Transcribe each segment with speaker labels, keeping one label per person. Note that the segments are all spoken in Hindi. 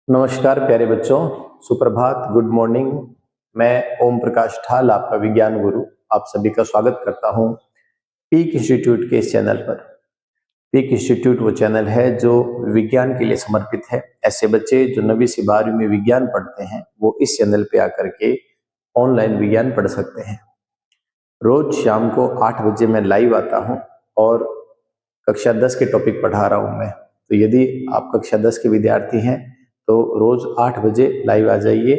Speaker 1: नमस्कार प्यारे बच्चों, सुप्रभात, गुड मॉर्निंग। मैं ओम प्रकाश ठाल, आपका विज्ञान गुरु, आप सभी का स्वागत करता हूं पीक इंस्टीट्यूट के इस चैनल पर। पीक इंस्टीट्यूट वो चैनल है जो विज्ञान के लिए समर्पित है। ऐसे बच्चे जो 9वीं से 12वीं में विज्ञान पढ़ते हैं वो इस चैनल पे आकर के ऑनलाइन विज्ञान पढ़ सकते हैं। रोज शाम को 8 बजे मैं लाइव आता हूं और कक्षा 10 के टॉपिक पढ़ा रहा हूं मैं। तो यदि आप कक्षा 10 के विद्यार्थी हैं तो रोज 8 बजे लाइव आ जाइए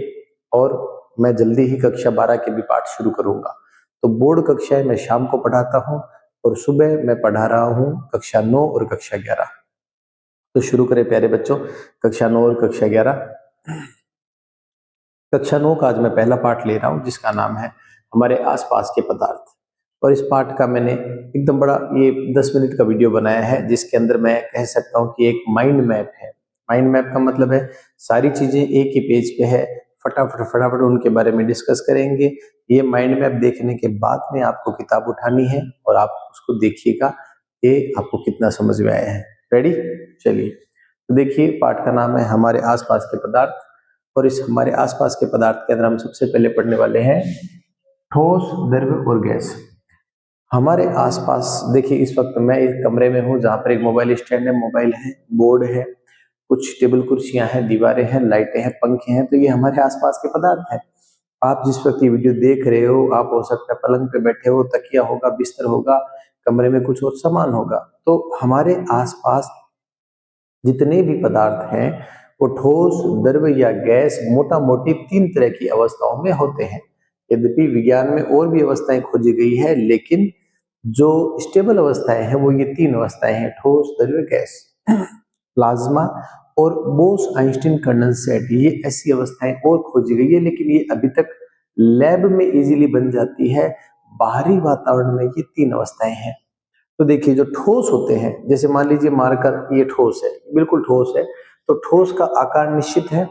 Speaker 1: और मैं जल्दी ही कक्षा 12 के भी पाठ शुरू करूंगा। तो बोर्ड कक्षाएं मैं शाम को पढ़ाता हूं और सुबह मैं पढ़ा रहा हूं कक्षा 9 और कक्षा 11। तो शुरू करें प्यारे बच्चों, कक्षा 9 और कक्षा 11। कक्षा 9 का आज मैं पहला पाठ ले रहा हूं जिसका नाम है हमारे आसपास के पदार्थ। और इस पाठ का मैंने एकदम बड़ा ये 10 मिनट का वीडियो बनाया है जिसके अंदर मैं कह सकता हूं कि एक माइंड मैप है। माइंड मैप का मतलब है सारी चीजें एक ही पेज पे है, फटाफट फटाफट उनके बारे में डिस्कस करेंगे। ये माइंड मैप देखने के बाद में आपको किताब उठानी है और आप उसको देखिएगा कि आपको कितना समझ में आया है। रेडी? चलिए, तो देखिए पाठ का नाम है हमारे आसपास के पदार्थ। और इस हमारे आसपास के पदार्थ के अंदर हम सबसे पहले पढ़ने वाले हैं ठोस, द्रव्य और गैस। हमारे आसपास देखिए, इस वक्त मैं एक कमरे में हूँ जहाँ पर एक मोबाइल स्टैंड है, मोबाइल है, बोर्ड है, कुछ टेबल कुर्सियां हैं, दीवारें हैं, लाइटें हैं, पंखे हैं। तो ये हमारे आसपास के पदार्थ हैं। आप जिस वक्त ये वीडियो देख रहे हो, आप हो सकता है पलंग पे बैठे हो, तकिया होगा, बिस्तर होगा, कमरे में कुछ और सामान होगा। तो हमारे आसपास जितने भी पदार्थ हैं वो ठोस, द्रव्य या गैस मोटा मोटी 3 तरह की अवस्थाओं में होते हैं। यद्यपि विज्ञान में और भी अवस्थाएं खोजी गई है, लेकिन जो स्टेबल अवस्थाएं हैं वो ये 3 अवस्थाएं हैं: ठोस, द्रव्य, गैस। प्लाज्मा और बोस आइंस्टीन कंडेंसेट, ये ऐसी अवस्थाएं और खोजी गई है, लेकिन ये अभी तक लैब में इजीली बन जाती है। बाहरी वातावरण में ये 3 अवस्थाएं हैं। तो देखिए, जो ठोस होते हैं, जैसे मान लीजिए मार्कर, ये ठोस है, बिल्कुल ठोस है। तो ठोस का आकार निश्चित है,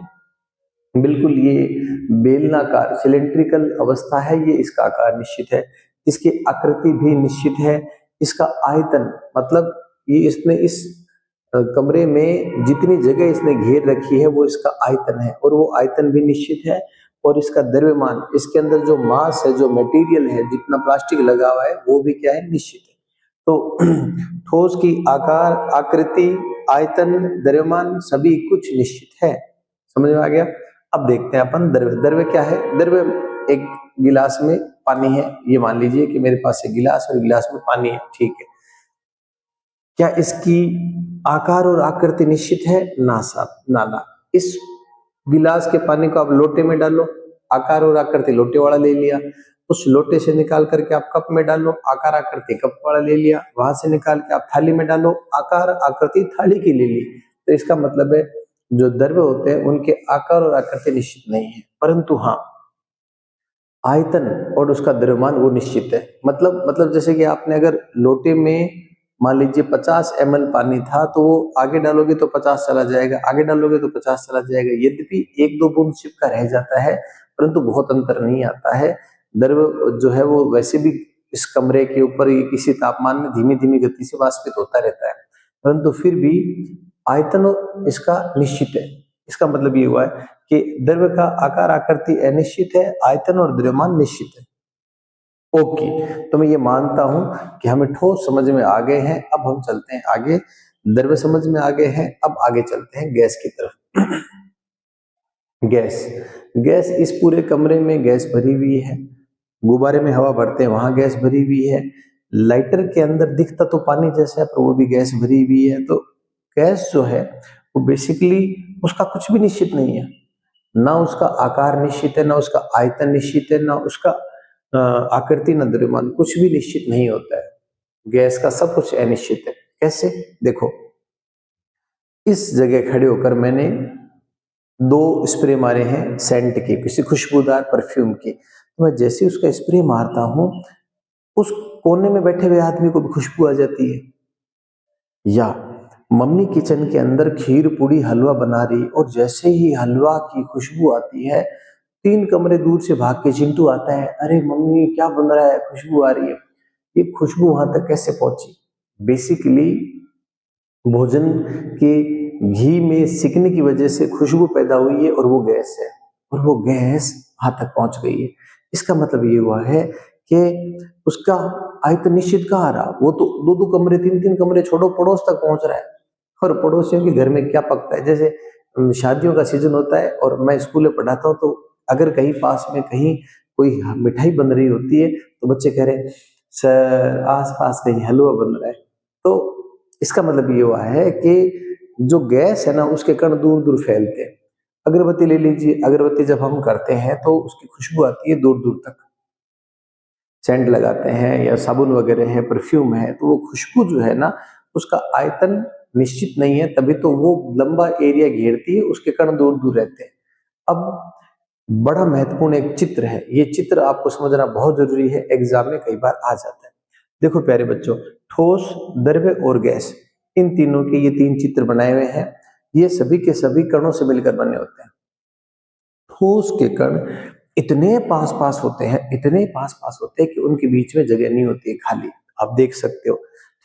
Speaker 1: बिल्कुल ये बेलनाकार सिलेंड्रिकल अवस्था है, ये इसका आकार निश्चित है। इसकी आकृति भी निश्चित है। इसका आयतन मतलब ये इसने इस कमरे में जितनी जगह इसने घेर रखी है वो इसका आयतन है और वो आयतन भी निश्चित है। और इसका द्रव्यमान, इसके अंदर जो मास है, जो मटेरियल है, जितना प्लास्टिक लगा हुआ है वो भी क्या है, निश्चित है। तो ठोस की आकार, आकृति, आयतन, द्रव्यमान सभी कुछ निश्चित है। समझ में आ गया? अब देखते हैं अपन द्रव्य। द्रव्य क्या है? द्रव्य एक गिलास में पानी है, ये मान लीजिए कि मेरे पास एक गिलास और गिलास में पानी है, ठीक है। क्या इसकी आकार और आकृति निश्चित है? ना साहब, ना ना। इस गिलास के पानी को आप लोटे में डालो, आकार और आकृति लोटे वाला ले लिया। उस लोटे से निकाल करके आप कप में डालो, आकार आकृति कप वाला ले लिया। वहां से निकाल के आप थाली में डालो, आकार आकृति थाली की ले ली। तो इसका मतलब है जो द्रव्य होते हैं उनके आकार और आकृति निश्चित नहीं है, परंतु हाँ, आयतन और उसका द्रव्यमान वो निश्चित है। मतलब जैसे कि आपने अगर लोटे में मान लीजिए 50 ml पानी था, तो वो आगे डालोगे तो 50 चला जाएगा, आगे डालोगे तो 50 चला जाएगा। यद्यपि 1-2 बूंद चिपका रह जाता है, परंतु बहुत अंतर नहीं आता है। द्रव्य जो है वो वैसे भी इस कमरे के ऊपर किसी तापमान में धीमी धीमी गति से वाष्पित होता रहता है, परंतु फिर भी आयतन इसका निश्चित है। इसका मतलब ये हुआ है कि द्रव्य का आकार आकृति अनिश्चित है, आयतन और द्रव्यमान निश्चित है। ओके, तो मैं ये मानता हूं कि हमें ठोस समझ में आ गए हैं। अब हम चलते हैं आगे। द्रव्य समझ में आ गए हैं, अब आगे चलते हैं गैस की तरफ। गैस, गैस इस पूरे कमरे में गैस भरी हुई है। गुब्बारे में हवा भरते हैं, वहां गैस भरी हुई है। लाइटर के अंदर दिखता तो पानी जैसा है, पर वो भी गैस भरी हुई है। तो गैस जो है वो बेसिकली उसका कुछ भी निश्चित नहीं है। ना उसका आकार निश्चित है, ना उसका आयतन निश्चित है, ना उसका आकृति, ना द्रव्यमान, कुछ भी निश्चित नहीं होता है। गैस का सब कुछ अनिश्चित है। कैसे? देखो, इस जगह खड़े होकर मैंने 2 स्प्रे मारे हैं सेंट के, किसी खुशबूदार परफ्यूम की। तो मैं जैसे उसका स्प्रे मारता हूं, उस कोने में बैठे हुए आदमी को भी खुशबू आ जाती है। या मम्मी किचन के अंदर खीर पूड़ी हलवा बना रही, और जैसे ही हलवा की खुशबू आती है, 3 कमरे दूर से भाग के चिंटू आता है, अरे मम्मी क्या बन रहा है, खुशबू आ रही है। ये खुशबू वहां तक कैसे पहुंची? बेसिकली भोजन की घी में सिकने की वजह से खुशबू पैदा हुई है और वो गैस है, और वो गैस वहां तक पहुंच गई है। इसका मतलब ये हुआ है कि उसका आयतन निश्चित कहाँ रहा, वो तो दो दो कमरे, तीन तीन कमरे छोड़ो, पड़ोस तक पहुंच रहा है। और पड़ोसियों के घर में क्या पकता है, जैसे शादियों का सीजन होता है और मैं स्कूल में पढ़ाता हूँ, तो अगर कहीं पास में कहीं कोई मिठाई बन रही होती है तो बच्चे कह रहे हैं सर आस पास कहीं हलवा बन रहा है। तो इसका मतलब ये हुआ है कि जो गैस है ना उसके कण दूर दूर फैलते हैं। अगरबत्ती ले लीजिए, अगरबत्ती जब हम करते हैं तो उसकी खुशबू आती है दूर दूर तक। सेंट लगाते हैं या साबुन वगैरह है, परफ्यूम है, तो वो खुशबू जो है ना उसका आयतन निश्चित नहीं है, तभी तो वो लंबा एरिया घेरती है, उसके कण दूर दूर रहते हैं। अब बड़ा महत्वपूर्ण एक चित्र है, ये चित्र आपको समझना बहुत जरूरी है, एग्जाम में कई बार आ जाता है। देखो प्यारे बच्चों, ठोस, द्रव्य और गैस, इन तीनों के ये तीन चित्र बनाए हुए हैं। ये सभी के सभी कणों से मिलकर बने होते हैं। ठोस के कण इतने पास पास होते हैं, इतने पास पास होते हैं कि उनके बीच में जगह नहीं होती है, खाली। आप देख सकते हो,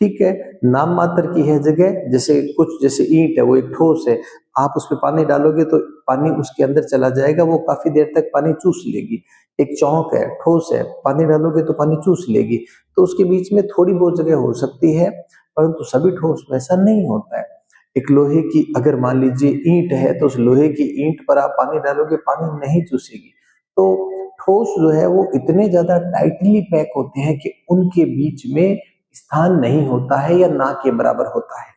Speaker 1: ठीक है, नाम मात्र की है जगह। जैसे कुछ, जैसे ईंट है, वो एक ठोस है, आप उसमें पानी डालोगे तो पानी उसके अंदर चला जाएगा, वो काफी देर तक पानी चूस लेगी। एक चौक है, ठोस है, पानी डालोगे तो पानी चूस लेगी, तो उसके बीच में थोड़ी बहुत जगह हो सकती है, परंतु सभी ठोस में ऐसा नहीं होता है। एक लोहे की, अगर मान लीजिए ईंट है, तो उस लोहे की ईंट पर आप पानी डालोगे, पानी नहीं चूसेगी। तो ठोस जो है वो इतने ज्यादा टाइटली पैक होते हैं कि उनके बीच में स्थान नहीं होता है या ना के बराबर होता है।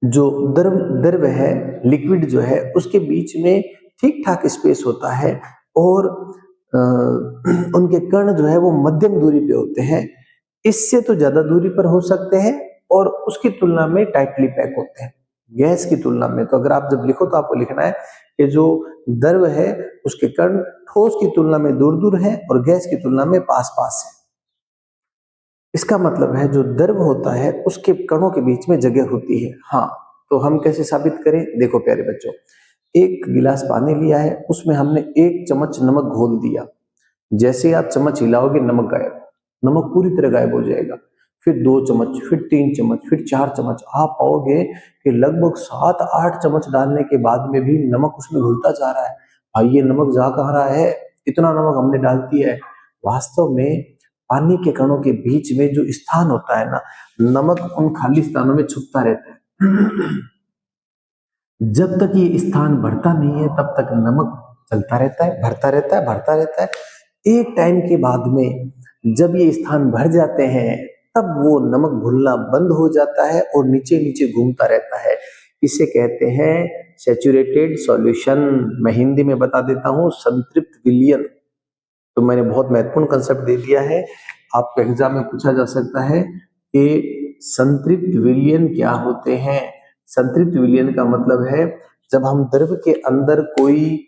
Speaker 1: जो द्रव द्रव है, लिक्विड जो है, उसके बीच में ठीक ठाक स्पेस होता है, और उनके कण जो है वो मध्यम दूरी पे होते हैं। इससे तो ज्यादा दूरी पर हो सकते हैं, और उसकी तुलना में टाइटली पैक होते हैं। गैस की तुलना में, तो अगर आप जब लिखो तो आपको लिखना है कि जो द्रव है उसके कण ठोस की तुलना में दूर दूर है और गैस की तुलना में पास पास है। इसका मतलब है जो द्रव होता है उसके कणों के बीच में जगह होती है। हाँ, तो हम कैसे साबित करें? देखो प्यारे बच्चों, एक गिलास पानी लिया है, उसमें हमने एक चम्मच नमक घोल दिया। जैसे ही आप चम्मच हिलाओगे, नमक गायब, नमक पूरी तरह गायब हो जाएगा। फिर 2 चम्मच, फिर 3 चम्मच, फिर 4 चम्मच, आप पाओगे कि लगभग 7-8 चम्मच डालने के बाद में भी नमक उसमें घुलता जा रहा है। भाई ये नमक जा कहाँ रहा है? इतना नमक हमने डाल दिया है। वास्तव में पानी के कणों के बीच में जो स्थान होता है ना, नमक उन खाली स्थानों में छुपता रहता है। जब तक ये स्थान भरता नहीं है तब तक नमक चलता रहता है, भरता रहता है, भरता रहता है। एक टाइम के बाद में जब ये स्थान भर जाते हैं, तब वो नमक घुलना बंद हो जाता है और नीचे नीचे घूमता रहता है। इसे कहते हैं सैचुरेटेड सॉल्यूशन। मैं हिंदी में बता देता हूँ, संतृप्त विलयन। तो मैंने बहुत महत्वपूर्ण कंसेप्ट दे दिया है, आपको एग्जाम में पूछा जा सकता है कि संतृप्त विलयन क्या होते हैं। संतृप्त विलयन का मतलब है जब हम द्रव के अंदर कोई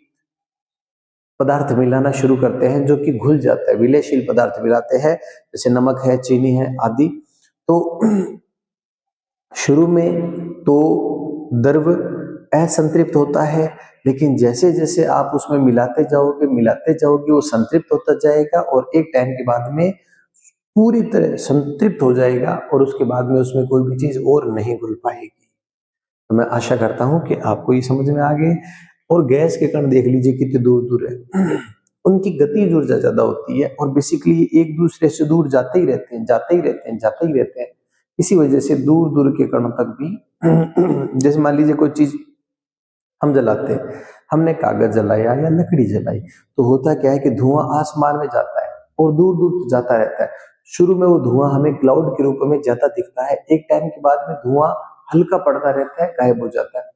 Speaker 1: पदार्थ मिलाना शुरू करते हैं जो कि घुल जाता है, विलयशील पदार्थ मिलाते हैं, जैसे नमक है, चीनी है आदि। तो शुरू में तो द्रव असंतृप्त होता है, लेकिन जैसे जैसे आप उसमें मिलाते जाओगे वो संतृप्त होता जाएगा, और एक टाइम के बाद में पूरी तरह संतृप्त हो जाएगा, और उसके बाद में उसमें कोई भी चीज और नहीं घुल पाएगी। तो मैं आशा करता हूं कि आपको ये समझ में आ गए। और गैस के कण देख लीजिए कितने दूर दूर है। उनकी गतिज ऊर्जा ज्यादा होती है, और बेसिकली एक दूसरे से दूर जाते ही रहते हैं, जाते ही रहते हैं, जाते ही रहते हैं। इसी वजह से दूर दूर के कणों तक भी जैसे मान लीजिए कोई चीज हम जलाते हैं, हमने कागज जलाया या लकड़ी जलाई, तो होता क्या है कि धुआं आसमान में जाता है और दूर दूर जाता रहता है। शुरू में वो धुआं हमें क्लाउड के रूप में ज्यादा दिखता है, एक टाइम के बाद में धुआं हल्का पड़ता रहता है, गायब हो जाता है।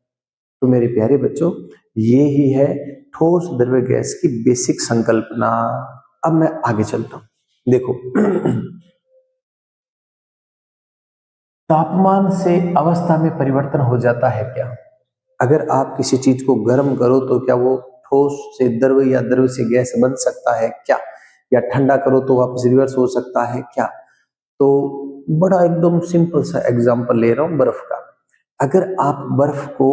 Speaker 1: तो मेरे प्यारे बच्चों, ये ही है ठोस द्रव्य गैस की बेसिक संकल्पना। अब मैं आगे चलता हूं। देखो, तापमान से अवस्था में परिवर्तन हो जाता है क्या? अगर आप किसी चीज को गर्म करो तो क्या वो ठोस से द्रव या द्रव से गैस बन सकता है क्या? या ठंडा करो तो वापस रिवर्स हो सकता है क्या? तो बड़ा एकदम सिंपल सा एग्जांपल ले रहा हूं, बर्फ का। अगर आप बर्फ को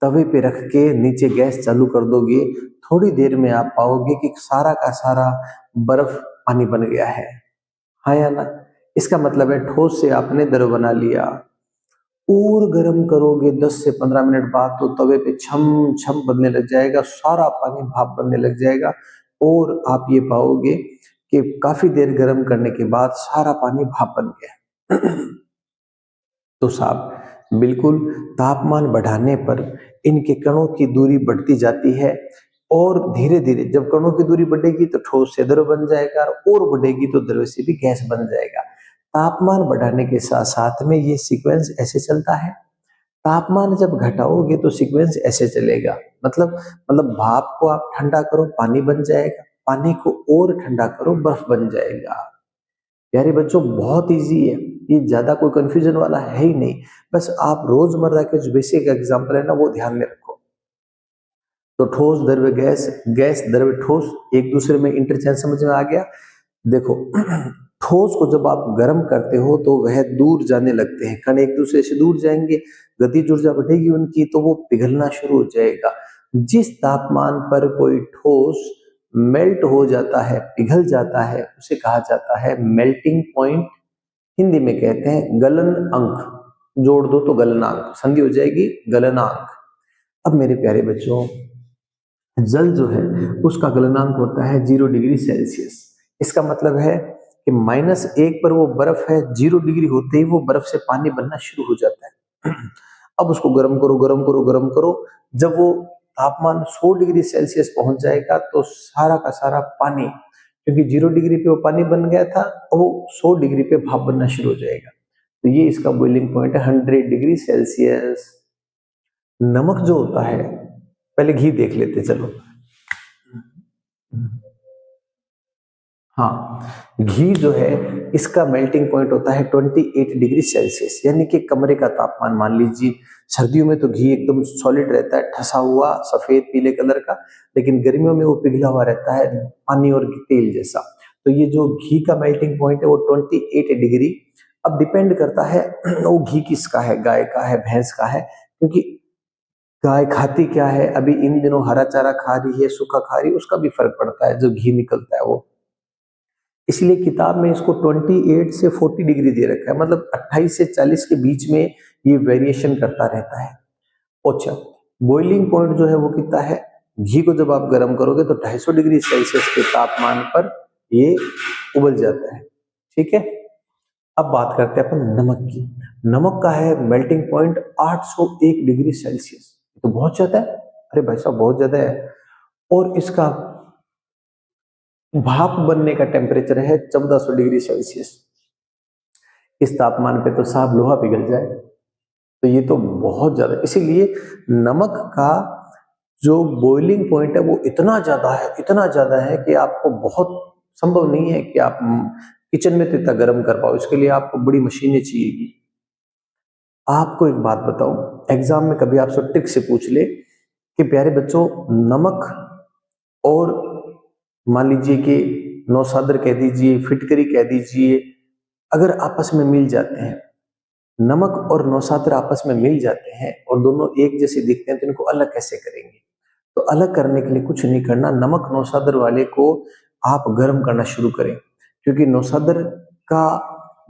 Speaker 1: तवे पे रख के नीचे गैस चालू कर दोगे, थोड़ी देर में आप पाओगे कि सारा का सारा बर्फ पानी बन गया है। हाँ या ना? इसका मतलब है ठोस से आपने द्रव बना लिया। और गर्म करोगे 10 से 15 मिनट बाद तो तवे पे छम छम बनने लग जाएगा, सारा पानी भाप बनने लग जाएगा और आप ये पाओगे कि काफी देर गर्म करने के बाद सारा पानी भाप बन गया। तो साहब बिल्कुल तापमान बढ़ाने पर इनके कणों की दूरी बढ़ती जाती है और धीरे धीरे जब कणों की दूरी बढ़ेगी तो ठोस से द्रव बन जाएगा और बढ़ेगी तो द्रव से भी गैस बन जाएगा। तापमान बढ़ाने के साथ साथ में ये सीक्वेंस ऐसे चलता है। तापमान जब घटाओगे तो सीक्वेंस ऐसे चलेगा, मतलब भाप को आप ठंडा करो पानी बन जाएगा, पानी को और ठंडा करो बर्फ बन जाएगा। प्यारे बच्चों बहुत इजी है, ये ज्यादा कोई कंफ्यूजन वाला है ही नहीं। बस आप रोजमर्रा के जो बेसिक एग्जांपल है ना वो ध्यान में रखो। तो ठोस द्रव्य गैस, गैस द्रव्य ठोस, एक दूसरे में इंटरचेंज समझ में आ गया। देखो ठोस को जब आप गर्म करते हो तो वह दूर जाने लगते हैं, कण एक दूसरे से दूर जाएंगे, गतिज ऊर्जा बढ़ेगी उनकी तो वो पिघलना शुरू हो जाएगा। जिस तापमान पर कोई ठोस मेल्ट हो जाता है, पिघल जाता है, उसे कहा जाता है मेल्टिंग पॉइंट। हिंदी में कहते हैं गलन अंक, जोड़ दो तो गलनांक, संधि हो जाएगी गलनांक। अब मेरे प्यारे बच्चों जल जो है उसका गलनांक होता है 0 डिग्री सेल्सियस। इसका मतलब है कि -1 पर वो बर्फ है, 0 डिग्री होते ही वो बर्फ से पानी बनना शुरू हो जाता है। अब उसको गर्म करो गर्म करो गर्म करो, जब वो तापमान 100 डिग्री सेल्सियस पहुंच जाएगा तो सारा का सारा पानी, क्योंकि 0 डिग्री पे वो पानी बन गया था, वो 100 डिग्री पे भाप बनना शुरू हो जाएगा। तो ये इसका बॉइलिंग पॉइंट है 100 डिग्री सेल्सियस। नमक जो होता है, पहले घी देख लेते चलो। हाँ, घी जो है इसका मेल्टिंग पॉइंट होता है 28 डिग्री सेल्सियस, यानी कि कमरे का तापमान मान लीजिए। सर्दियों में तो घी एकदम सॉलिड रहता है, ठसा हुआ सफेद पीले कलर का, लेकिन गर्मियों में वो पिघला हुआ रहता है पानी और तेल जैसा। तो ये जो घी का मेल्टिंग पॉइंट है वो 28 डिग्री। अब डिपेंड करता है वो घी किसका है, गाय का है भैंस का है, क्योंकि गाय खाती क्या है, अभी इन दिनों हरा चारा खा रही है सूखा खा रही है, उसका भी फर्क पड़ता है जो घी निकलता है वो। इसलिए किताब में इसको 28 से 40 डिग्री दे रखा है, मतलब 28 से 40 के बीच में ये वेरिएशन करता रहता है। अच्छा, बॉइलिंग पॉइंट जो है वो कितना है, घी को जब आप गर्म करोगे तो 250 डिग्री सेल्सियस के तापमान पर ये उबल जाता है। ठीक है, अब बात करते हैं अपन नमक की। नमक का है मेल्टिंग पॉइंट 801 डिग्री सेल्सियस, तो बहुत ज्यादा है। अरे भाई साहब बहुत ज्यादा है। और इसका भाप बनने का टेम्परेचर है 1400 डिग्री सेल्सियस। इस तापमान पे तो साहब लोहा पिघल जाए। तो ये तो बहुत ज्यादा, इसीलिए नमक का जो बॉइलिंग पॉइंट है वो इतना ज्यादा है, इतना ज्यादा है कि आपको बहुत संभव नहीं है कि आप किचन में तो इतना गर्म कर पाओ, इसके लिए आपको बड़ी मशीनें चाहिएगी। आपको एक बात बताऊं, एग्जाम में कभी आपसे ट्रिक से पूछ ले कि प्यारे बच्चों नमक और मान लीजिए कि नौसादर कह दीजिए, फिटकरी कह दीजिए, अगर आपस में मिल जाते हैं, नमक और नौसादर आपस में मिल जाते हैं और दोनों एक जैसे दिखते हैं, तो इनको अलग कैसे करेंगे? तो अलग करने के लिए कुछ नहीं करना, नमक नौसादर वाले को आप गर्म करना शुरू करें, क्योंकि नौसादर का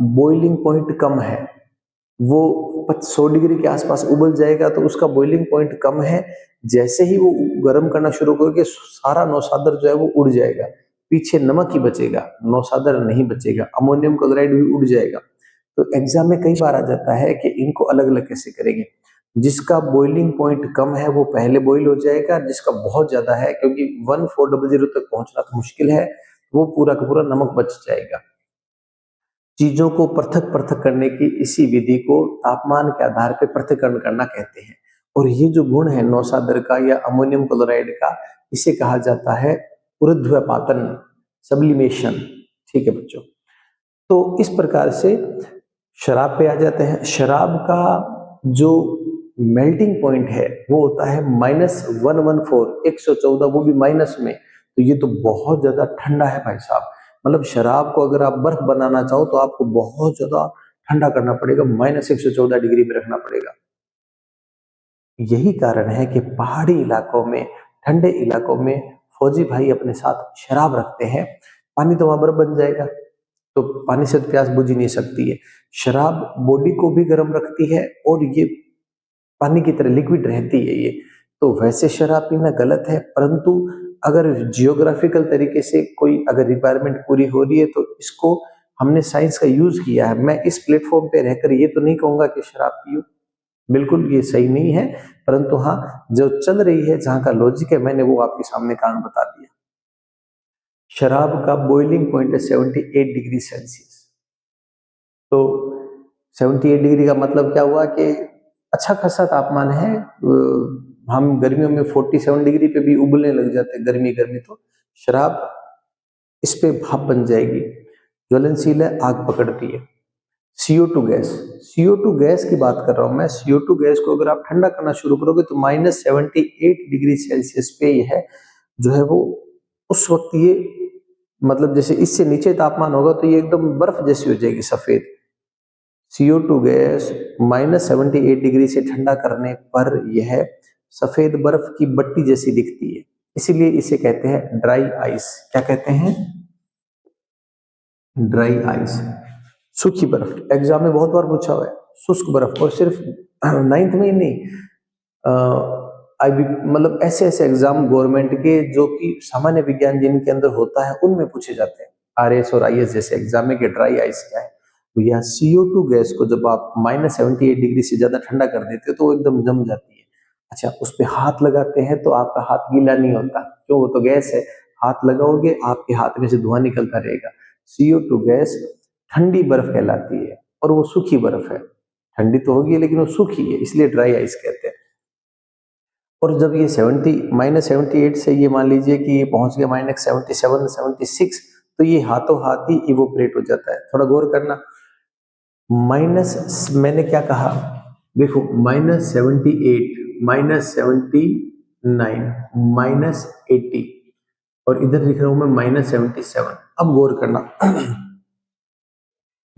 Speaker 1: बॉइलिंग पॉइंट कम है, वो 100 डिग्री के आसपास उबल जाएगा तो उसका बॉइलिंग पॉइंट कम है। जैसे ही वो गर्म करना शुरू करोगे सारा नौसादर जो है वो उड़ जाएगा, पीछे नमक ही बचेगा, नौसादर नहीं बचेगा, अमोनियम क्लोराइड भी उड़ जाएगा। तो एग्जाम में कई बार आ जाता है कि इनको अलग अलग कैसे करेंगे। जिसका बॉइलिंग पॉइंट कम है वो पहले बॉइल हो जाएगा, जिसका बहुत ज्यादा है, क्योंकि 1400 तक पहुंचना तो मुश्किल है, वो पूरा का पूरा नमक बच जाएगा। चीजों को पृथक पृथक करने की इसी विधि को तापमान के आधार पर पृथक्करण करना कहते हैं। और ये जो गुण है नौसादर का या अमोनियम क्लोराइड का, इसे कहा जाता है ऊर्ध्वपातन, सब्लिमेशन। ठीक है बच्चों, तो इस प्रकार से शराब पे आ जाते हैं। शराब का जो मेल्टिंग पॉइंट है वो होता है -114, 114, वो भी माइनस में। तो ये तो बहुत ज्यादा ठंडा है भाई साहब। मतलब शराब को अगर आप बर्फ बनाना चाहो तो आपको बहुत ज्यादा ठंडा करना पड़ेगा, -114 डिग्री में रखना पड़ेगा। यही कारण है कि पहाड़ी इलाकों में, ठंडे इलाकों में फौजी भाई अपने साथ शराब रखते हैं। पानी तो वहां बर्फ बन जाएगा, तो पानी से तो प्यास बुझ ही नहीं सकती है। शराब बॉडी को भी गर्म रखती है और ये पानी की तरह लिक्विड रहती है ये। तो वैसे शराब पीना गलत है, परंतु अगर जियोग्राफिकल तरीके से कोई अगर रिक्वायरमेंट पूरी हो रही है तो इसको हमने साइंस का यूज किया है। मैं इस प्लेटफॉर्म पे रहकर ये तो नहीं कहूंगा कि शराब पियो, बिल्कुल ये सही नहीं है, परंतु हाँ जो चल रही है, जहां का लॉजिक है, मैंने वो आपके सामने कारण बता दिया। शराब का बॉइलिंग पॉइंट है 78 डिग्री सेल्सियस। तो 78 डिग्री का मतलब क्या हुआ कि अच्छा खासा तापमान है। हम गर्मियों में 47 डिग्री पे भी उबलने लग जाते हैं, गर्मी गर्मी। तो शराब इस पे भाप बन जाएगी, ज्वलनशील है, आग पकड़ती है। CO2 गैस, CO2 गैस की बात कर रहा हूं मैं। CO2 गैस को अगर आप ठंडा करना शुरू करोगे तो -78 डिग्री सेल्सियस पे ये है जो है वो, उस वक्त ये मतलब जैसे इससे नीचे तापमान होगा तो ये एकदम बर्फ जैसी हो जाएगी, सफेद। CO2 गैस -78 डिग्री से ठंडा करने पर यह सफेद बर्फ की बट्टी जैसी दिखती है, इसीलिए इसे कहते हैं ड्राई आइस। क्या कहते हैं? ड्राई आइस, सूखी बर्फ। एग्जाम में बहुत बार पूछा हुआ है शुष्क बर्फ, और सिर्फ 9th में ही नहीं, आई मतलब ऐसे ऐसे एग्जाम गवर्नमेंट के जो कि सामान्य विज्ञान जिनके अंदर होता है उनमें पूछे जाते हैं। RS और IS जैसे एग्जाम में कि ड्राई आइस क्या है। तो यह CO2 गैस को जब आप -78 डिग्री से ज्यादा ठंडा कर देते हो तो वो एकदम जम जाती है। अच्छा, उस पर हाथ लगाते हैं तो आपका हाथ गीला नहीं होता, क्यों? वो तो गैस है। हाथ लगाओगे आपके हाथ में से धुआं निकलता रहेगा। CO2 गैस ठंडी बर्फ कहलाती है और वो सूखी बर्फ है। ठंडी तो होगी लेकिन वो सूखी है, इसलिए ड्राई आइस कहते हैं। और जब ये -78 से ये मान लीजिए कि ये पहुंच गया -77 76, तो ये हाथों हाथ ही इवोपरेट हो जाता है। थोड़ा गौर करना, मैंने क्या कहा, देखो -78, -79, -80, और इधर लिख रहा हूं मैं -77। अब गौर करना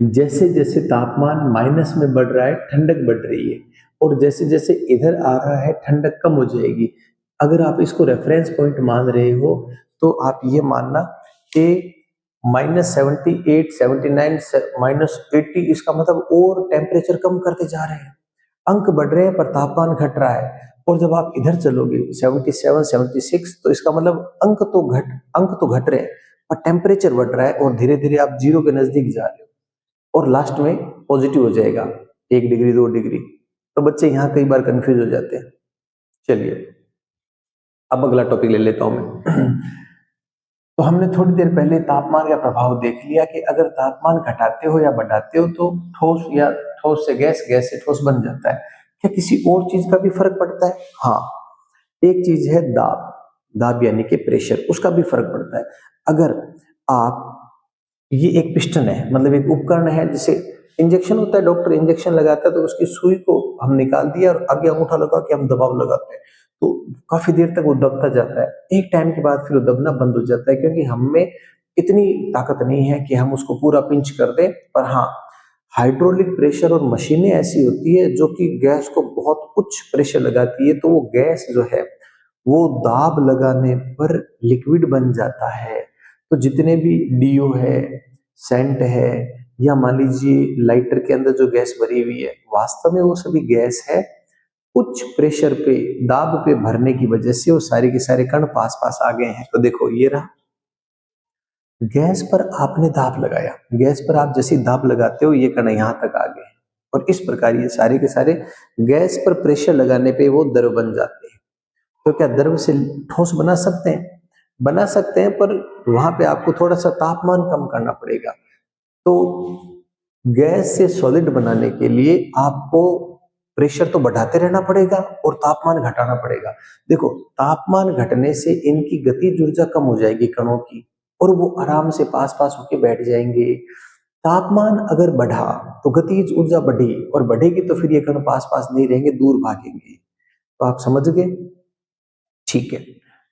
Speaker 1: जैसे जैसे तापमान माइनस में बढ़ रहा है ठंडक बढ़ रही है, और जैसे जैसे इधर आ रहा है ठंडक कम हो जाएगी। अगर आप इसको रेफरेंस पॉइंट मान रहे हो तो आप ये मानना कि -78, 79, -80, इसका मतलब और टेम्परेचर कम करते जा रहे हैं। अंक बढ़ रहे हैं पर तापमान घट रहा है। और जब आप इधर चलोगे 77, 76, तो इसका मतलब अंक तो घट रहे हैं पर टेम्परेचर बढ़ रहा है, और धीरे धीरे आप जीरो के नजदीक जा रहे हो, और लास्ट में पॉजिटिव हो जाएगा 1 डिग्री 2 डिग्री। तो बच्चे यहाँ कई बार कंफ्यूज हो जाते हैं। चलिए अब अगला टॉपिक ले लेता हूं मैं। तो हमने थोड़ी देर पहले तापमान का प्रभाव देख लिया कि अगर तापमान घटाते हो या बढ़ाते हो तो ठोस, या ठोस से गैस, गैस से ठोस बन जाता है। क्या किसी और चीज का भी फर्क पड़ता है? हाँ, एक चीज है दाब। दाब यानी कि प्रेशर, उसका भी फर्क पड़ता है। अगर आप, ये एक पिस्टन है, मतलब एक उपकरण है, जिसे इंजेक्शन होता है, डॉक्टर इंजेक्शन लगाता है तो उसकी सुई को हम निकाल दिया और आगे अंगूठा लगा के हम दबाव लगाते हैं, तो काफी देर तक वो दबता जाता है। एक टाइम के बाद फिर वो दबना बंद हो जाता है, क्योंकि हम में इतनी ताकत नहीं है कि हम उसको पूरा पिंच कर दें। पर हाँ, हाइड्रोलिक प्रेशर और मशीनें ऐसी होती है जो कि गैस को बहुत उच्च प्रेशर लगाती है, तो वो गैस जो है वो दाब लगाने पर लिक्विड बन जाता है। तो जितने भी डीओ है, सेंट है, या मान लीजिए लाइटर के अंदर जो गैस भरी हुई है, वास्तव में वो सभी गैस है। उच्च प्रेशर पे, दाब पे भरने की वजह से वो सारे के सारे कण पास पास आ गए हैं। तो देखो ये रहा, गैस पर आपने दाब लगाया, गैस पर आप जैसी दाब लगाते हो ये कण यहां तक आ गए, और इस प्रकार ये सारे के सारे गैस पर प्रेशर लगाने पे वो द्रव बन जाते हैं। तो क्या द्रव से ठोस बना सकते हैं? बना सकते हैं, पर वहां पे आपको थोड़ा सा तापमान कम करना पड़ेगा। तो गैस से सॉलिड बनाने के लिए आपको प्रेशर तो बढ़ाते रहना पड़ेगा और तापमान घटाना पड़ेगा। देखो, तापमान घटने से इनकी गतिज ऊर्जा कम हो जाएगी कणों की, और वो आराम से पास पास होके बैठ जाएंगे। तापमान अगर बढ़ा तो गतिज ऊर्जा बढ़ी, और बढ़ेगी तो फिर ये कण पास पास नहीं रहेंगे, दूर भागेंगे। तो आप समझ गए? ठीक है।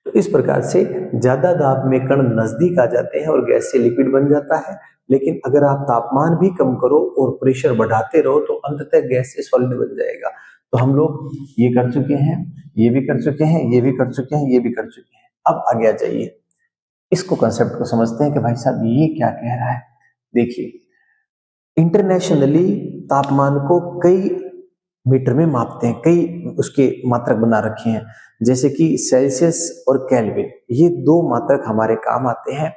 Speaker 1: तो इस प्रकार से ज्यादा दाब में कण नजदीक आ जाते हैं और गैस से लिक्विड बन जाता है। लेकिन अगर आप तापमान भी कम करो और प्रेशर बढ़ाते रहो तो अंततः गैस से सॉलिड बन जाएगा। तो हम लोग ये कर चुके हैं, ये भी कर चुके हैं, ये भी कर चुके हैं, ये भी कर चुके हैं। अब आगे आ जाइए, इसको कंसेप्ट को समझते हैं कि भाई साहब ये क्या कह रहा है। देखिए, इंटरनेशनली तापमान को कई मीटर में मापते हैं, कई उसके मात्रक बना रखे हैं, जैसे कि सेल्सियस और केल्विन। ये दो मात्रक हमारे काम आते हैं।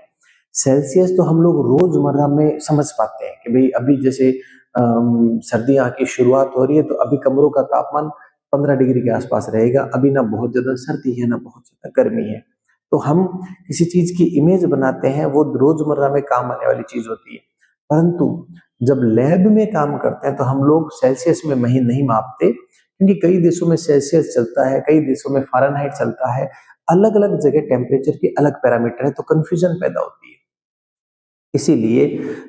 Speaker 1: सेल्सियस तो हम लोग रोजमर्रा में समझ पाते हैं कि भाई अभी जैसे सर्दियां की शुरुआत हो रही है, तो अभी कमरों का तापमान 15 डिग्री के आसपास रहेगा। अभी ना बहुत ज्यादा सर्दी है ना बहुत ज्यादा गर्मी है। तो हम किसी चीज की इमेज बनाते हैं, वो रोजमर्रा में काम आने वाली चीज होती है। परंतु जब लैब में काम करते हैं तो हम लोग सेल्सियस में नहीं नहीं मापते, क्योंकि कई देशों में सेल्सियस चलता है, कई देशों में फ़ारेनहाइट चलता है। अलग अलग जगह टेम्परेचर के अलग पैरामीटर है, तो कंफ्यूजन पैदा होती है। इसीलिए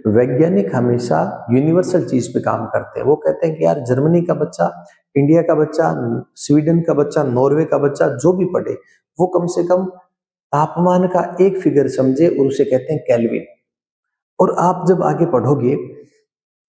Speaker 1: वैज्ञानिक हमेशा यूनिवर्सल चीज पे काम करते हैं। वो कहते हैं कि यार जर्मनी का बच्चा, इंडिया का बच्चा, स्वीडन का बच्चा, नॉर्वे का बच्चा जो भी पढ़े, वो कम से कम तापमान का एक फिगर समझे, और उसे कहते हैं केल्विन। और आप जब आगे पढ़ोगे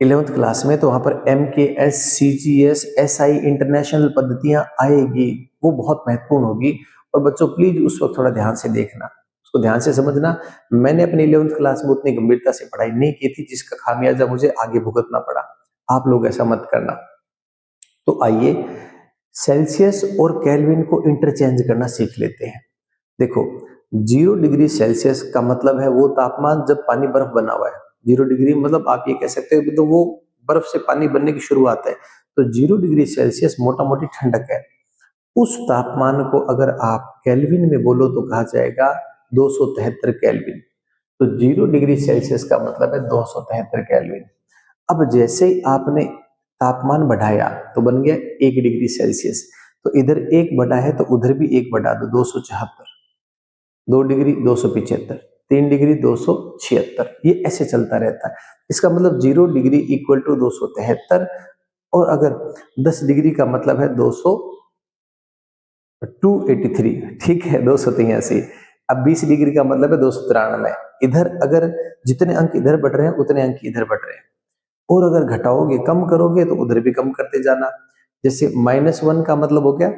Speaker 1: 11th क्लास में, तो वहां पर MKS, CGS, SI इंटरनेशनल पद्धतियां आएगी, वो बहुत महत्वपूर्ण होगी। और बच्चों प्लीज उस वक्त थोड़ा ध्यान से देखना, उसको ध्यान से समझना। मैंने अपनी 11th क्लास में उतनी गंभीरता से पढ़ाई नहीं की थी, जिसका खामियाजा मुझे आगे भुगतना पड़ा। आप लोग ऐसा मत करना। तो आइए सेल्सियस और केल्विन को इंटरचेंज करना सीख लेते हैं। देखो, 0 डिग्री सेल्सियस का मतलब है वो तापमान जब पानी बर्फ बना हुआ है। 0 डिग्री मतलब आप ये कह सकते हो तो वो बर्फ से पानी बनने की शुरुआत है। तो 0 डिग्री सेल्सियस मोटा मोटी ठंडक है। उस तापमान को अगर आप केल्विन में बोलो तो कहा जाएगा 273 केल्विन। तो 0 डिग्री सेल्सियस का मतलब है 273 केल्विन। अब जैसे ही आपने तापमान बढ़ाया तो बन गया 1 डिग्री सेल्सियस। तो इधर एक बढ़ा है तो उधर भी एक बढ़ा दो, 274। 2 डिग्री 275, 3 डिग्री 276, ये ऐसे चलता रहता है। इसका मतलब 0 डिग्री इक्वल टू 273, और अगर 10 डिग्री का मतलब है 283, ठीक है, 283। अब 20 डिग्री का मतलब है 293। इधर अगर जितने अंक इधर बढ़ रहे हैं उतने अंक इधर बढ़ रहे हैं। और अगर घटाओगे, कम करोगे, तो उधर भी कम करते जाना। जैसे -1 का मतलब हो गया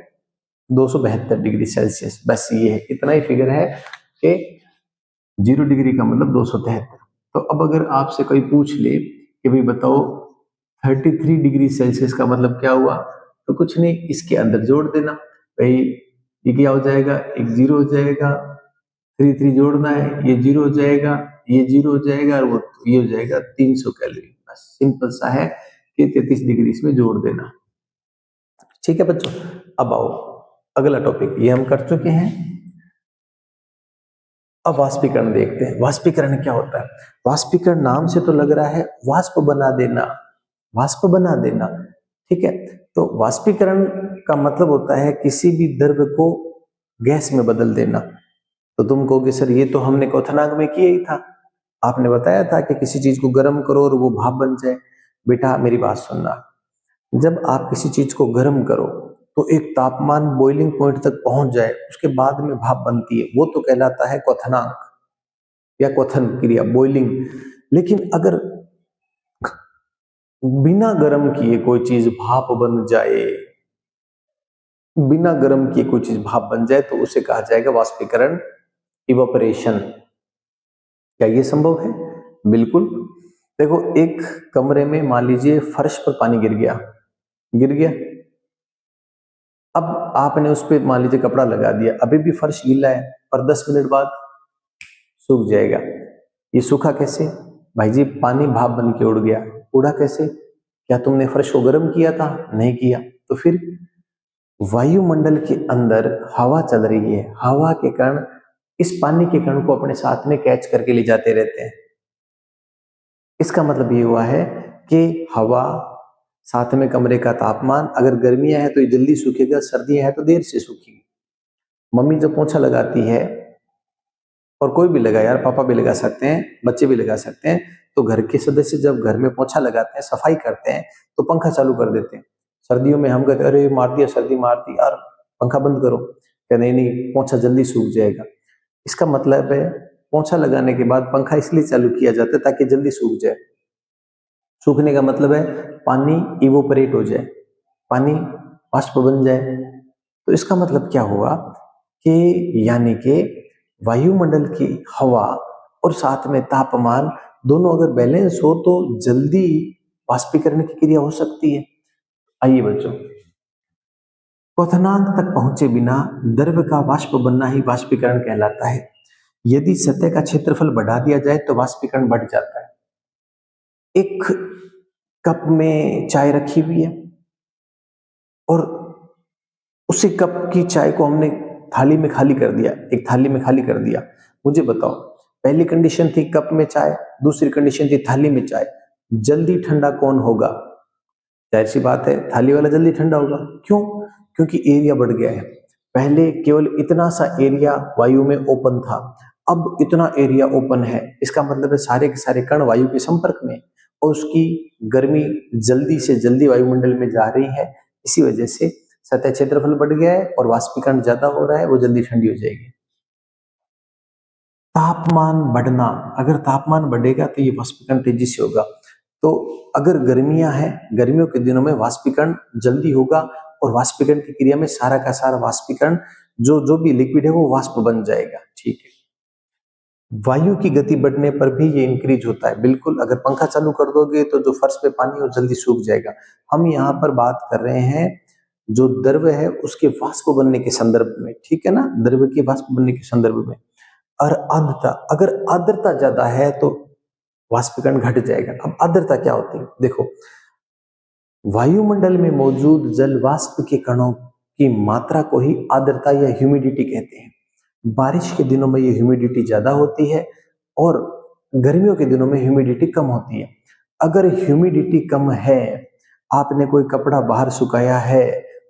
Speaker 1: 272 डिग्री सेल्सियस। बस ये है, इतना ही फिगर है कि 0 डिग्री का मतलब 273। तो अब अगर आपसे कोई पूछ ले कि भाई बताओ 33 डिग्री सेल्सियस का मतलब क्या हुआ, तो कुछ नहीं, इसके अंदर जोड़ देना। भाई ये क्या हो जाएगा, एक जीरो हो जाएगा, 3 जोड़ना है, ये जीरो हो जाएगा, ये जीरो हो जाएगा, और वो ये हो जाएगा 300 कैलोरी। बस सिंपल सा है कि 33 डिग्री इसमें जोड़ देना। ठीक है बच्चों, अब आओ अगला टॉपिक, ये हम कर चुके हैं। अब वाष्पीकरण देखते हैं। वाष्पीकरण क्या होता है? वाष्पीकरण नाम से तो लग रहा है वाष्प बना देना, वाष्प बना देना, ठीक है। तो वाष्पीकरण का मतलब होता है किसी भी द्रव्य को गैस में बदल देना। तो तुम कहोगे सर ये तो हमने क्वथनांक में किया ही था, आपने बताया था कि किसी चीज को गर्म करो और वो भाप बन जाए। बेटा मेरी बात सुनना, जब आप किसी चीज को गर्म करो तो एक तापमान बॉइलिंग पॉइंट तक पहुंच जाए, उसके बाद में भाप बनती है, वो तो कहलाता है क्वथनांक या क्वथन क्रिया, बॉइलिंग। लेकिन अगर बिना गर्म किए कोई चीज भाप बन जाए, बिना गर्म किए कोई चीज भाप बन जाए, तो उसे कहा जाएगा वाष्पीकरण, इवोपरेशन। क्या ये संभव है? बिल्कुल। देखो, एक कमरे में मान लीजिए फर्श पर पानी गिर गया, गिर गया। अब आपने उस पर मान लीजिए कपड़ा लगा दिया, अभी भी फर्श गीला है, पर 10 मिनट बाद सूख जाएगा। ये सूखा कैसे? भाई जी पानी भाप बन के उड़ गया। उड़ा कैसे? क्या तुमने फर्श को गर्म किया था? नहीं किया। तो फिर वायुमंडल के अंदर हवा चल रही है, हवा के कण इस पानी के कण को अपने साथ में कैच करके ले जाते रहते हैं। इसका मतलब ये हुआ है कि हवा, साथ में कमरे का तापमान, अगर गर्मियां है तो ये जल्दी सूखेगा, सर्दियां है तो देर से सूखेगी। मम्मी जब पोंछा लगाती है, और कोई भी लगा यार, पापा भी लगा सकते हैं, बच्चे भी लगा सकते हैं, तो घर के सदस्य जब घर में पोंछा लगाते हैं, सफाई करते हैं, तो पंखा चालू कर देते हैं। सर्दियों में हम कहते हैं अरे मार दिया, सर्दी मार दी यार, पंखा बंद करो। क्या नहीं नहीं, पोंछा जल्दी सूख जाएगा। इसका मतलब है पोंछा लगाने के बाद पंखा इसलिए चालू किया जाता है ताकि जल्दी सूख जाए। सूखने का मतलब है पानी इवोपरेट हो जाए, पानी वाष्प बन जाए। तो इसका मतलब क्या हुआ कि यानी कि वायुमंडल की हवा और साथ में तापमान दोनों अगर बैलेंस हो तो जल्दी वाष्पीकरण की क्रिया हो सकती है। आइए बच्चों, क्वथनांक तक पहुंचे बिना द्रव का वाष्प बनना ही वाष्पीकरण कहलाता है। यदि सतह का क्षेत्रफल बढ़ा दिया जाए तो वाष्पीकरण बढ़ जाता है। एक कप में चाय रखी हुई है और उसी कप की चाय को हमने थाली में खाली कर दिया, एक थाली में खाली कर दिया। मुझे बताओ, पहली कंडीशन थी कप में चाय, दूसरी कंडीशन थी थाली में चाय। जल्दी ठंडा कौन होगा? जाहिर सी बात है, थाली वाला जल्दी ठंडा होगा। क्यों? क्योंकि एरिया बढ़ गया है। पहले केवल इतना सा एरिया वायु में ओपन था, अब इतना एरिया ओपन है। इसका मतलब है सारे के सारे कण वायु के संपर्क में और उसकी गर्मी जल्दी से जल्दी वायुमंडल में जा रही है। इसी वजह से सतह क्षेत्रफल बढ़ गया है और वाष्पीकरण ज्यादा हो रहा है, वो जल्दी ठंडी हो जाएगी। तापमान बढ़ना, अगर तापमान बढ़ेगा तो ये वाष्पीकरण तेजी से होगा। तो अगर गर्मियां हैं, गर्मियों के दिनों में वाष्पीकरण जल्दी होगा और वाष्पीकरण की क्रिया में सारा का सारा वाष्पीकरण जो जो भी लिक्विड है वो वाष्प बन जाएगा। ठीक है। वायु की गति बढ़ने पर भी ये इंक्रीज होता है। बिल्कुल, अगर पंखा चालू कर दोगे तो जो फर्श पे पानी है वो जल्दी सूख जाएगा। हम यहाँ पर बात कर रहे हैं जो द्रव है उसके वाष्प बनने के संदर्भ में, ठीक है ना, द्रव के वाष्प बनने के संदर्भ में। और आर्द्रता, अगर आर्द्रता ज्यादा है तो वाष्पीकरण घट जाएगा। अब आर्द्रता क्या होती है? देखो, वायुमंडल में मौजूद जल वाष्प के कणों की मात्रा को ही आर्द्रता या ह्यूमिडिटी कहते हैं। बारिश के दिनों में ये ह्यूमिडिटी ज्यादा होती है और गर्मियों के दिनों में ह्यूमिडिटी कम होती है। अगर ह्यूमिडिटी कम है, आपने कोई कपड़ा बाहर सुखाया है,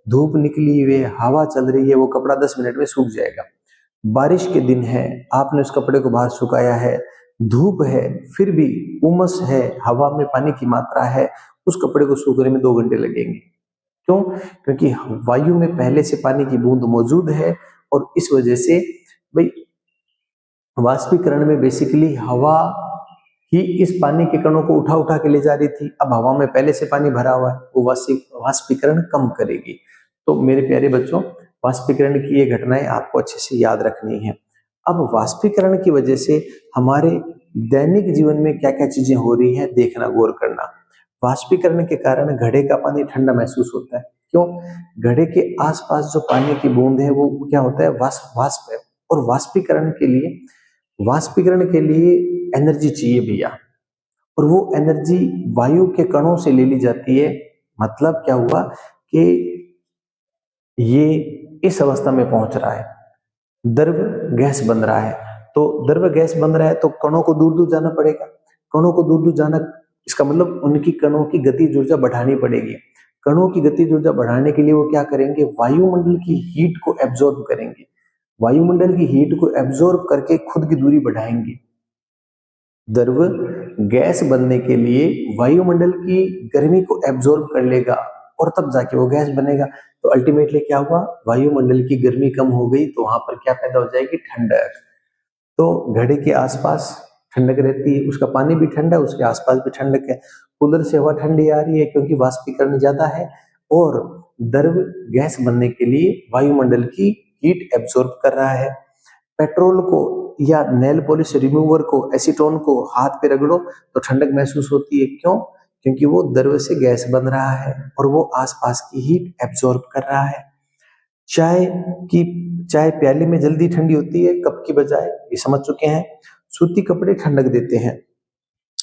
Speaker 1: धूप निकली हुई है, हवा चल रही है, वो कपड़ा 10 मिनट में सूख जाएगा। बारिश के दिन है, आपने उस कपड़े को बाहर सुखाया है, धूप है, फिर भी उमस है, हवा में पानी की मात्रा है, उस कपड़े को सूखने में 2 घंटे लगेंगे। क्यों? क्योंकि वायु में पहले से पानी की बूंद मौजूद है और इस वजह से भाई वाष्पीकरण में बेसिकली हवा ही इस पानी के कणों को उठा उठा के ले जा रही थी। अब हवा में पहले से पानी भरा हुआ है, वो वाष्पीकरण कम करेगी। तो मेरे प्यारे बच्चों, वाष्पीकरण की ये घटनाएं आपको अच्छे से याद रखनी है। अब वाष्पीकरण की वजह से हमारे दैनिक जीवन में क्या क्या चीजें हो रही है देखना, गौर करना। वाष्पीकरण के कारण घड़े का पानी ठंडा महसूस होता है। क्यों? घड़े के आसपास जो पानी की बूंद है वो क्या होता है? वाष्प है। और वाष्पीकरण के लिए एनर्जी चाहिए भैया, और वो एनर्जी वायु के कणों से ले ली जाती है। मतलब क्या हुआ कि ये इस अवस्था में पहुंच रहा है, द्रव गैस बन रहा है। तो द्रव गैस बन रहा है तो कणों को दूर दूर जाना पड़ेगा। कणों को दूर दूर जाना, इसका मतलब उनकी कणों की गतिज ऊर्जा बढ़ानी पड़ेगी। कणों की गतिज ऊर्जा बढ़ाने के लिए वो क्या करेंगे? वायुमंडल की हीट को एब्जॉर्ब करेंगे। वायुमंडल की हीट को एब्जॉर्ब करके खुद की दूरी बढ़ाएंगे। द्रव गैस बनने के लिए वायुमंडल की गर्मी को एब्जॉर्ब कर लेगा और तब जाके वो गैस बनेगा। तो अल्टीमेटली क्या हुआ? वायुमंडल की गर्मी कम हो गई तो वहां पर क्या पैदा हो जाएगी? ठंडक। तो घड़े के आसपास ठंडक रहती है, उसका पानी भी ठंडा है, उसके आसपास भी ठंडक है। कूलर से हवा ठंडी आ रही है क्योंकि वाष्पीकरण ज्यादा है और द्रव गैस बनने के लिए वायुमंडल की हीट एब्जॉर्ब कर रहा है। पेट्रोल को या नेल पॉलिश रिमूवर को, एसीटोन को हाथ पे रगड़ो तो ठंडक महसूस होती है। क्यों? क्योंकि वो द्रव से गैस बन रहा है और वो आसपास की हीट एब्जॉर्ब कर रहा है। चाय की चाय प्याले में जल्दी ठंडी होती है कप की बजाय, ये समझ चुके हैं। सूती कपड़े ठंडक देते हैं।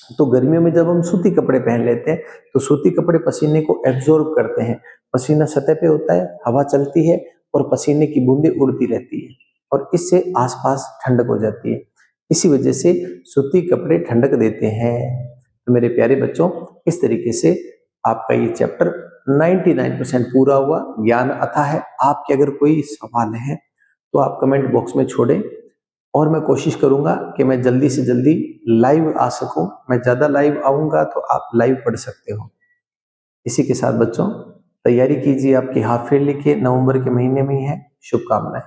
Speaker 1: तो गर्मियों में जब हम सूती कपड़े पहन लेते हैं तो सूती कपड़े पसीने को एब्जॉर्ब करते हैं। पसीना सतह पे होता है, हवा चलती है और पसीने की बूंदें उड़ती रहती है और इससे आसपास ठंडक हो जाती है। इसी वजह से सूती कपड़े ठंडक देते हैं। तो मेरे प्यारे बच्चों, इस तरीके से आपका ये चैप्टर 99% पूरा हुआ। ज्ञान अथाह है। आपके अगर कोई सवाल है तो आप कमेंट बॉक्स में छोड़ें और मैं कोशिश करूंगा कि मैं जल्दी से जल्दी लाइव आ सकूं। मैं ज्यादा लाइव आऊंगा तो आप लाइव पढ़ सकते हो। इसी के साथ बच्चों, तैयारी कीजिए, आपकी हाफ ईयरली के नवंबर के महीने में ही है। शुभकामनाएं।